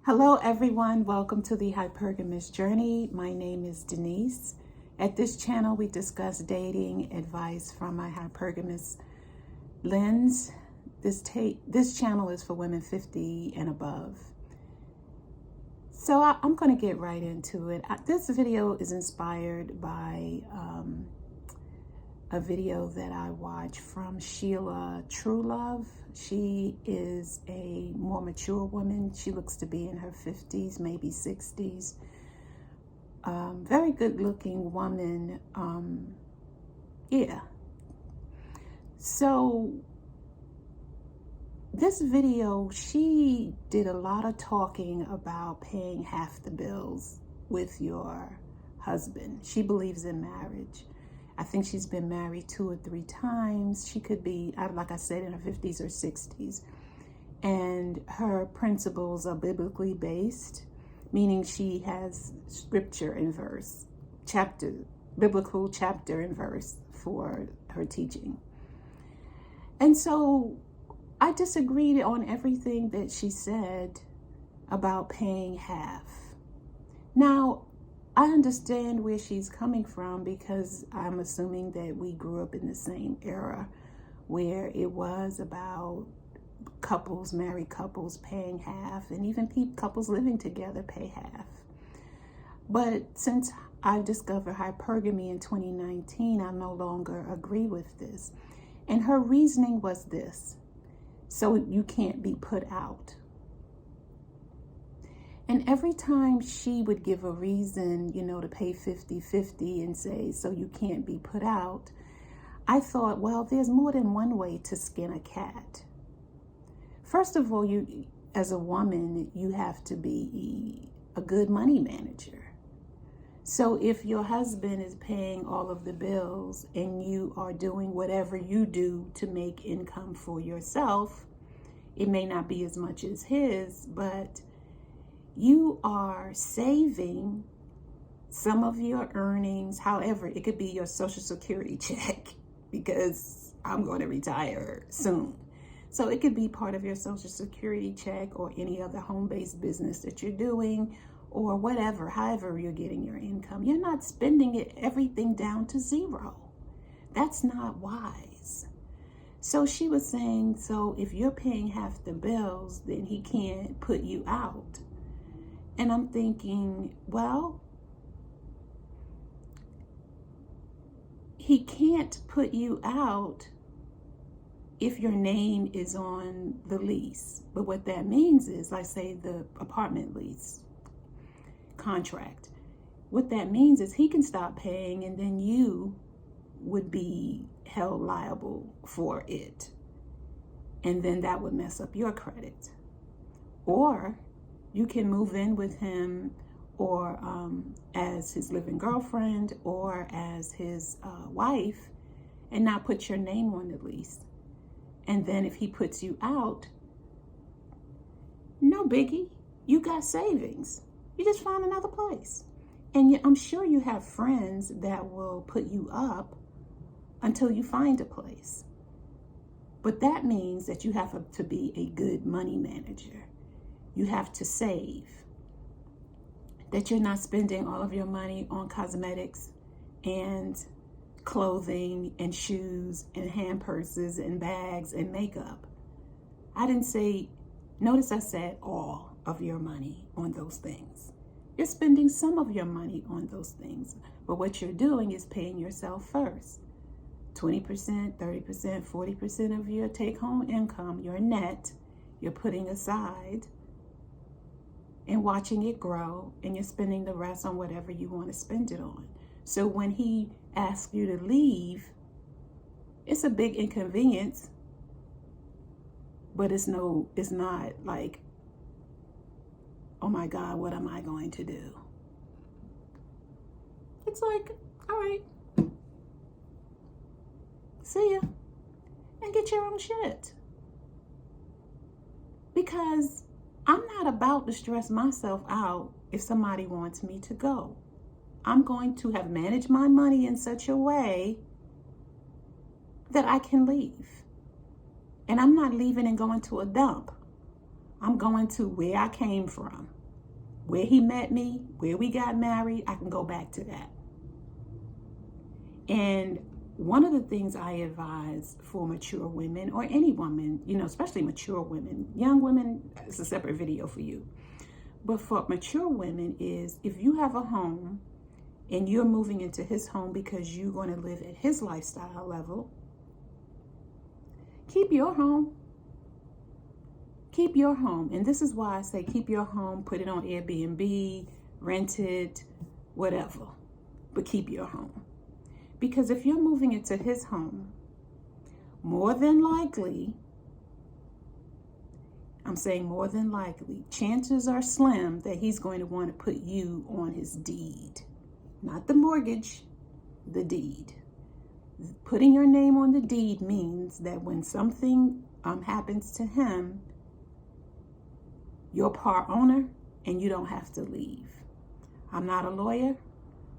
Hello everyone, welcome to the Hypergamous Journey. My name is Denise. At this channel we discuss dating advice from my hypergamous lens. This channel is for women 50 and above. So I'm going to get right into it. This video is inspired by a video that I watched from Sheila Truelove. She is a more mature woman. She looks to be in her 50s, maybe 60s. Very good looking woman. So this video, she did a lot of talking about paying half the bills with your husband. She believes in marriage. I think she's been married 2 or 3 times. She could be, like I said, in her 50s or 60s. And her principles are biblically based, meaning she has scripture and verse, biblical chapter and verse for her teaching. And so I disagreed on everything that she said about paying half. Now, I understand where she's coming from because I'm assuming that we grew up in the same era where it was about married couples paying half, and even couples living together pay half. But since I discovered hypergamy in 2019, I no longer agree with this. And her reasoning was this: so you can't be put out. And every time she would give a reason, to pay 50-50 and say, so you can't be put out, I thought, well, there's more than one way to skin a cat. First of all, you, as a woman, you have to be a good money manager. So if your husband is paying all of the bills and you are doing whatever you do to make income for yourself, it may not be as much as his, but you are saving some of your earnings. However, it could be your Social Security check, because I'm going to retire soon. So it could be part of your Social Security check or any other home-based business that you're doing or whatever, however you're getting your income. You're not spending everything down to zero. That's not wise. So she was saying, so if you're paying half the bills, then he can't put you out. And I'm thinking, well, he can't put you out if your name is on the lease. But what that means is, like say the apartment lease contract, what that means is he can stop paying and then you would be held liable for it. And then that would mess up your credit. Or you can move in with him or as his living girlfriend or as his wife and not put your name on the lease. And then if he puts you out, no biggie, you got savings. You just find another place. And I'm sure you have friends that will put you up until you find a place. But that means that you have to be a good money manager. You have to save, that you're not spending all of your money on cosmetics and clothing and shoes and hand purses and bags and makeup. I didn't say, notice I said all of your money on those things. You're spending some of your money on those things, but what you're doing is paying yourself first. 20%, 30%, 40% of your take-home income, your net, you're putting aside and watching it grow, and you're spending the rest on whatever you want to spend it on. So when he asks you to leave, it's a big inconvenience, but it's not like, oh my God, what am I going to do? It's like, all right, see ya, and get your own shit. Because I'm not about to stress myself out if somebody wants me to go. I'm going to have managed my money in such a way that I can leave. And I'm not leaving and going to a dump. I'm going to where I came from, where he met me, where we got married. I can go back to that. And one of the things I advise for mature women, or any woman, especially mature women, young women, it's a separate video for you. But for mature women is, if you have a home and you're moving into his home because you're going to live at his lifestyle level, keep your home. Keep your home. And this is why I say keep your home, put it on Airbnb, rent it, whatever. But keep your home. Because if you're moving into his home, more than likely, I'm saying more than likely, chances are slim that he's going to want to put you on his deed. Not the mortgage, the deed. Putting your name on the deed means that when something happens to him, you're part owner and you don't have to leave. I'm not a lawyer.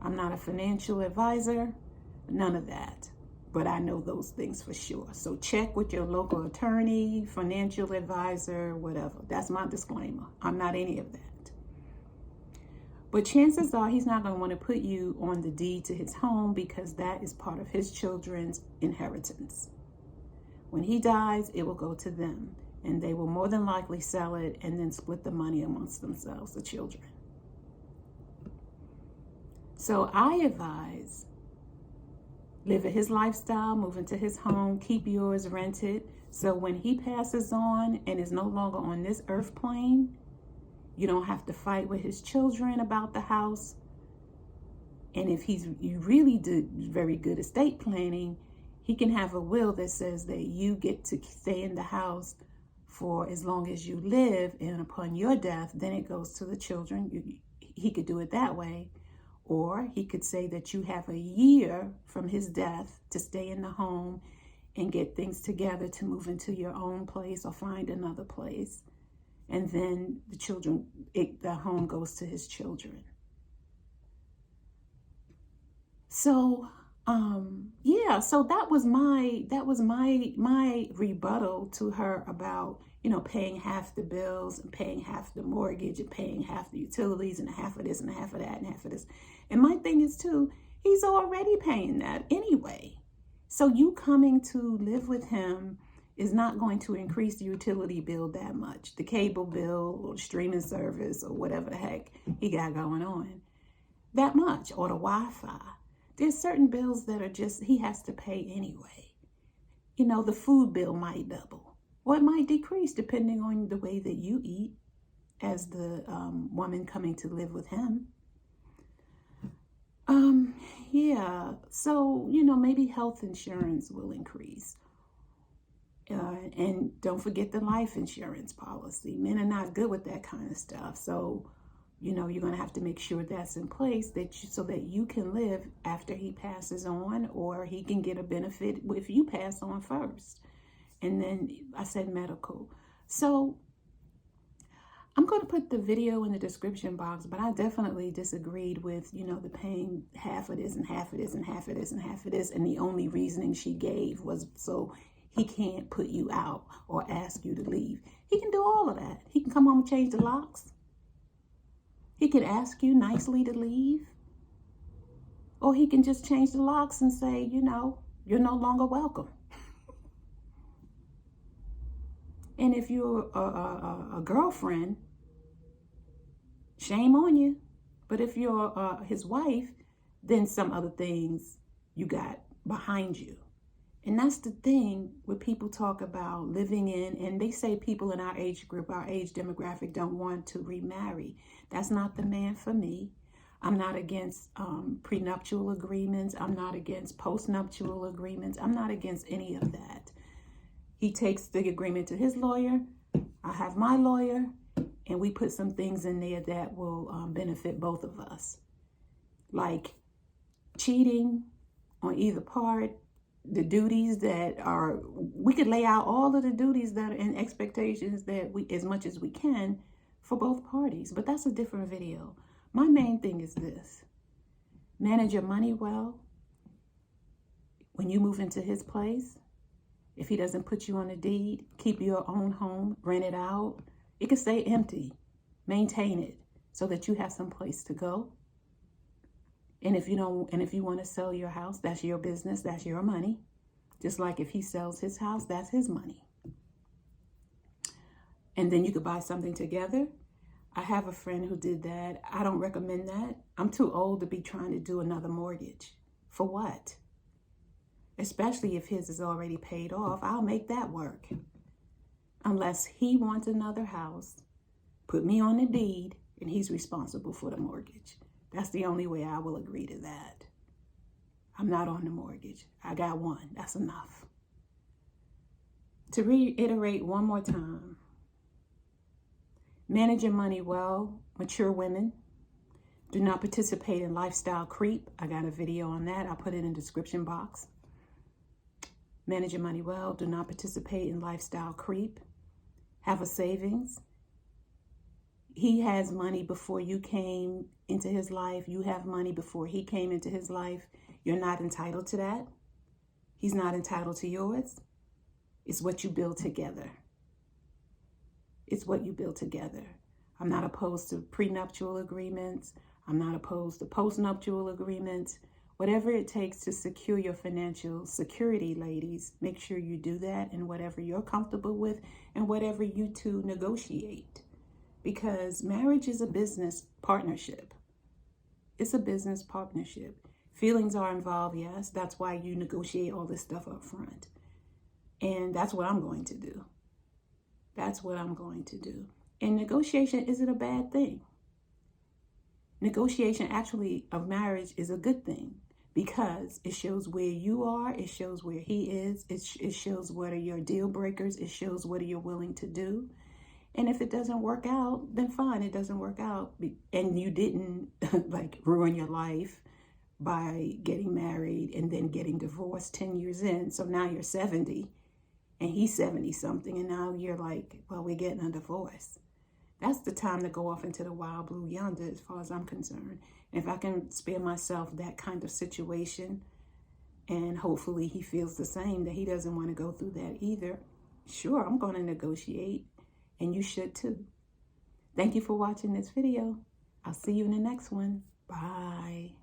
I'm not a financial advisor. None of that. But I know those things for sure. So check with your local attorney, financial advisor, whatever. That's my disclaimer. I'm not any of that. But chances are he's not going to want to put you on the deed to his home because that is part of his children's inheritance. When he dies, it will go to them. And they will more than likely sell it and then split the money amongst themselves, the children. So I advise, live at his lifestyle, move into his home, keep yours rented. So when he passes on and is no longer on this earth plane, you don't have to fight with his children about the house. And if you really do very good estate planning, he can have a will that says that you get to stay in the house for as long as you live, and upon your death, then it goes to the children. He could do it that way. Or he could say that you have a year from his death to stay in the home and get things together to move into your own place or find another place. And then the home goes to his children. So, so that was my rebuttal to her about, paying half the bills and paying half the mortgage and paying half the utilities and half of this and half of that and half of this. And my thing is too, he's already paying that anyway. So you coming to live with him is not going to increase the utility bill that much, the cable bill or streaming service or whatever the heck he got going on that much, or the Wi-Fi. There's certain bills that are just, he has to pay anyway. The food bill might double, or it might decrease depending on the way that you eat as the woman coming to live with him. So, maybe health insurance will increase. And don't forget the life insurance policy. Men are not good with that kind of stuff. So, you're going to have to make sure that's in place so that you can live after he passes on, or he can get a benefit if you pass on first. And then I said medical. So I'm going to put the video in the description box, but I definitely disagreed with, the paying half of this and half of this and half of this and half of this. And the only reasoning she gave was so he can't put you out or ask you to leave. He can do all of that. He can come home and change the locks. He can ask you nicely to leave. Or he can just change the locks and say, you're no longer welcome. And if you're a girlfriend, shame on you. But if you're his wife, then some other things you got behind you. And that's the thing when people talk about living in, and they say people in our age group, our age demographic, don't want to remarry. That's not the man for me. I'm not against prenuptial agreements. I'm not against postnuptial agreements. I'm not against any of that. He takes the agreement to his lawyer. I have my lawyer, and we put some things in there that will benefit both of us. Like cheating on either part, the duties that we could lay out all of the duties that are and expectations that we, as much as we can, for both parties. But that's a different video. My main thing is this: manage your money well. When you move into his place, if he doesn't put you on a deed, keep your own home, rent it out. It can stay empty. Maintain it so that you have some place to go. And if you want to sell your house, that's your business, that's your money. Just like if he sells his house, that's his money. And then you could buy something together. I have a friend who did that. I don't recommend that. I'm too old to be trying to do another mortgage. For what? Especially if his is already paid off. I'll make that work. Unless he wants another house, put me on the deed, and he's responsible for the mortgage. That's the only way I will agree to that. I'm not on the mortgage. I got one. That's enough. To reiterate one more time, manage your money well, mature women. Do not participate in lifestyle creep. I got a video on that. I'll put it in the description box. Manage your money well. Do not participate in lifestyle creep. Have a savings. He has money before you came into his life. You have money before he came into his life. You're not entitled to that. He's not entitled to yours. It's what you build together. It's what you build together. I'm not opposed to prenuptial agreements. I'm not opposed to postnuptial agreements. Whatever it takes to secure your financial security, ladies, make sure you do that in whatever you're comfortable with and whatever you two negotiate. Because marriage is a business partnership. It's a business partnership. Feelings are involved, yes. That's why you negotiate all this stuff up front. And that's what I'm going to do. That's what I'm going to do. And negotiation isn't a bad thing. Negotiation actually of marriage is a good thing because it shows where you are. It shows where he is. It shows what are your deal breakers. It shows what are you willing to do. And if it doesn't work out, then fine, it doesn't work out. And you didn't like ruin your life by getting married and then getting divorced 10 years in. So now you're 70 and he's 70 something. And now you're like, well, we're getting a divorce. That's the time to go off into the wild blue yonder as far as I'm concerned. And if I can spare myself that kind of situation, and hopefully he feels the same, that he doesn't want to go through that either, sure, I'm going to negotiate. And you should too. Thank you for watching this video. I'll see you in the next one. Bye.